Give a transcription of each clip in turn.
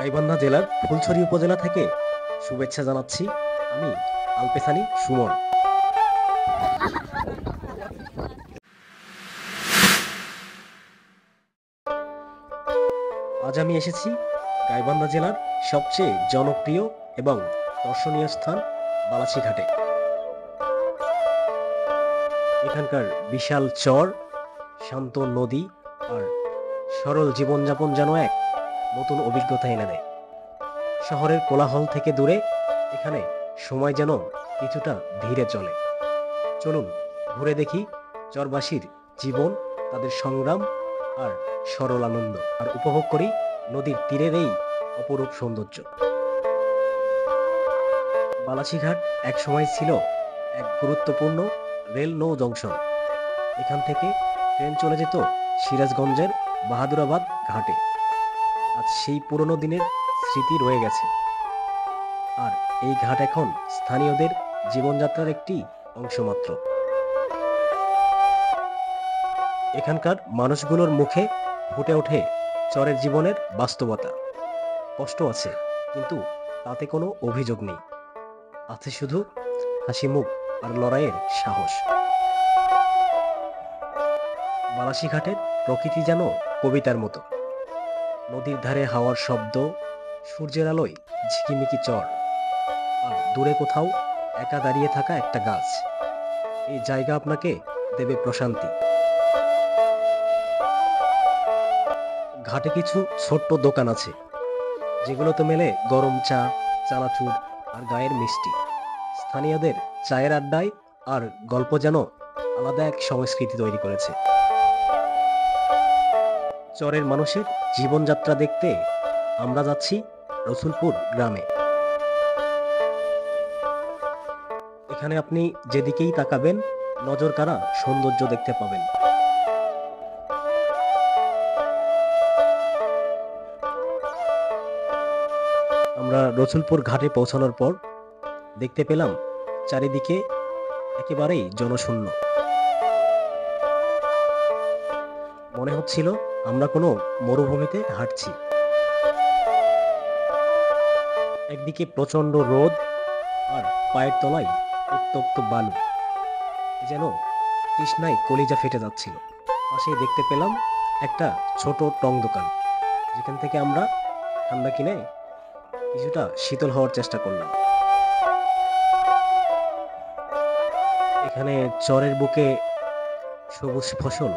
গাইবান্ধা জেলার ফুলছড়ি উপজেলা থেকে শুভেচ্ছা জানাচ্ছি। আমি আলপেসানি সুমন। আজ আমি এসেছি গাইবান্ধা জেলার সবচেয়ে জনপ্রিয় এবং দর্শনীয় স্থান বালাসীঘাটে। এখানকার বিশাল চর, শান্ত নদী আর সরল জীবনযাপন যেন এক নতুন অভিজ্ঞতা এনে দেয়। শহরের কোলাহল থেকে দূরে এখানে সময় যেন কিছুটা ধীরে চলে। চলুন ঘুরে দেখি চরবাসীর জীবন, তাদের সংগ্রাম আর সরল আনন্দ, আর উপভোগ করি নদীর তীরের এই অপরূপ সৌন্দর্য। বালাসীঘাট এক সময় ছিল এক গুরুত্বপূর্ণ রেল নৌ জংশন। এখান থেকে ট্রেন চলে যেত সিরাজগঞ্জের বাহাদুরাবাদ ঘাটে। আজ সেই পুরনো দিনের স্মৃতি রয়ে গেছে, আর এই ঘাট এখন স্থানীয়দের জীবনযাত্রার একটি অংশ মাত্র। এখানকার মানুষগুলোর মুখে ফুটে ওঠে চরের জীবনের বাস্তবতা। কষ্ট আছে, কিন্তু তাতে কোনো অভিযোগ নেই। আছে শুধু হাসি মুখ আর লড়াইয়ের সাহস। বালাসীঘাটের প্রকৃতি যেন কবিতার মতো। নদীর ধারে হাওয়ার শব্দ, সূর্যের আলোয় ঝিকিমিকি চর, আর দূরে কোথাও একা দাঁড়িয়ে থাকা একটা গাছ। এই জায়গা আপনাকে দেবে প্রশান্তি। ঘাটে কিছু ছোট্ট দোকান আছে, যেগুলোতে মেলে গরম চা, চানাচুর আর গায়ের মিষ্টি। স্থানীয়দের চায়ের আড্ডায় আর গল্প যেন আলাদা এক সংস্কৃতি তৈরি করেছে। চরের মানুষের জীবনযাত্রা দেখতে আমরা যাচ্ছি রসুলপুর গ্রামে। এখানে আপনি যেদিকেই তাকাবেন নজর কাড়া সৌন্দর্য দেখতে পাবেন। আমরা রসুলপুর ঘাটে পৌঁছানোর পর দেখতে পেলাম চারিদিকে একেবারেই জনশূন্য। মনে হচ্ছিল আমরা কোনো মরুভূমিতে হাঁটছি। একদিকে প্রচন্ড রোদ, আর পায়ের তলায় উত্তপ্ত বালু, যেন তৃষ্ণায় কলিজা ফেটে যাচ্ছিল। পাশেই দেখতে পেলাম একটা ছোট টং দোকান, যেখান থেকে আমরা ঠান্ডা কিনে কিছুটা শীতল হওয়ার চেষ্টা করলাম। এখানে চরের বুকে সবুজ ফসল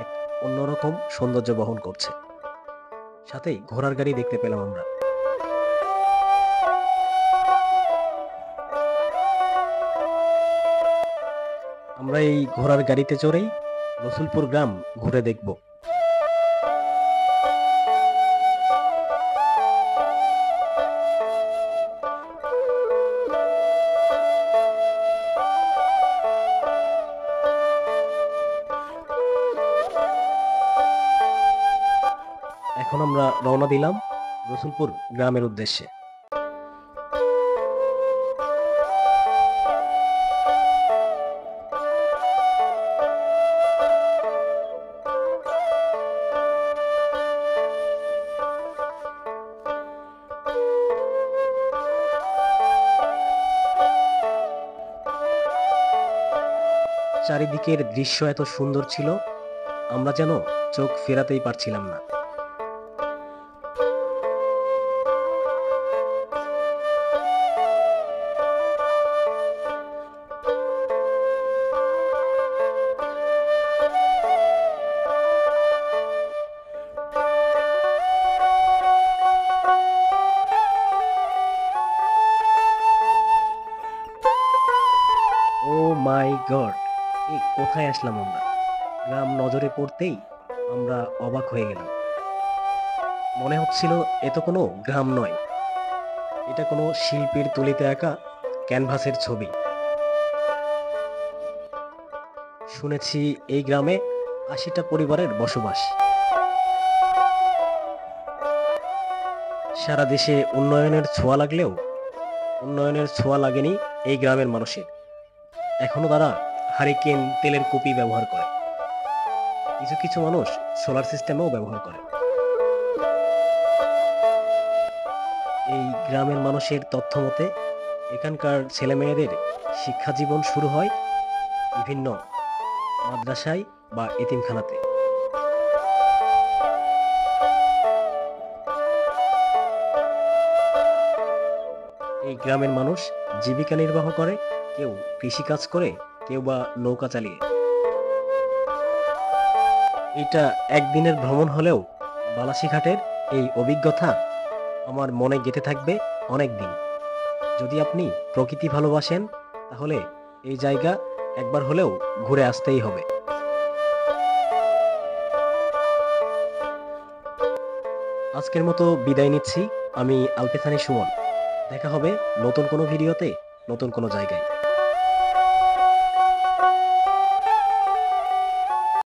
এক অন্যরকম সৌন্দর্য বহন করছে। সাথেই ঘোড়ার গাড়ি দেখতে পেলাম আমরা। আমরা এই ঘোড়ার গাড়িতে চড়েই রসুলপুর গ্রাম ঘুরে দেখব। এখন আমরা রওনা দিলাম রসুলপুর গ্রামের উদ্দেশ্যে। চারিদিকের দৃশ্য এত সুন্দর ছিল, আমরা যেন চোখ ফেরাতেই পারছিলাম না। ও মাই গড, এ কোথায় আসলাম আমরা! গ্রাম নজরে পড়তেই আমরা অবাক হয়ে গেলাম। মনে হচ্ছিল এ তো কোনো গ্রাম নয়, এটা কোনো শিল্পীর তুলিতে আঁকা ক্যানভাসের ছবি। শুনেছি এই গ্রামে ৮০টা পরিবারের বসবাস। সারা দেশে উন্নয়নের ছোঁয়া লাগলেও উন্নয়নের ছোঁয়া লাগেনি এই গ্রামের মানুষের। এখনো তারা হারিকেন, তেলের কুপি ব্যবহার করে। কিছু কিছু মানুষ সোলার সিস্টেমও ব্যবহার করে। গ্রামের মানুষের তথ্য মতে এখানকার ছেলেমেয়েদের শিক্ষা জীবন শুরু হয় বিভিন্ন মাদ্রাসায় বা এতিমখানাতে। এই গ্রামের মানুষ জীবিকা নির্বাহ করে, কেউ কৃষিকাজ করে, কেউ বা নৌকা চালিয়ে। এটা একদিনের ভ্রমণ হলেও বালাসীঘাটের এই অভিজ্ঞতা আমার মনে গেঁথে থাকবে অনেক দিন। যদি আপনি প্রকৃতি ভালোবাসেন তাহলে এই জায়গা একবার হলেও ঘুরে আসতেই হবে। আজকের মতো বিদায় নিচ্ছি। আমি আলপেথানি সুমন। দেখা হবে নতুন কোনো ভিডিওতে, নতুন কোনো জায়গায়।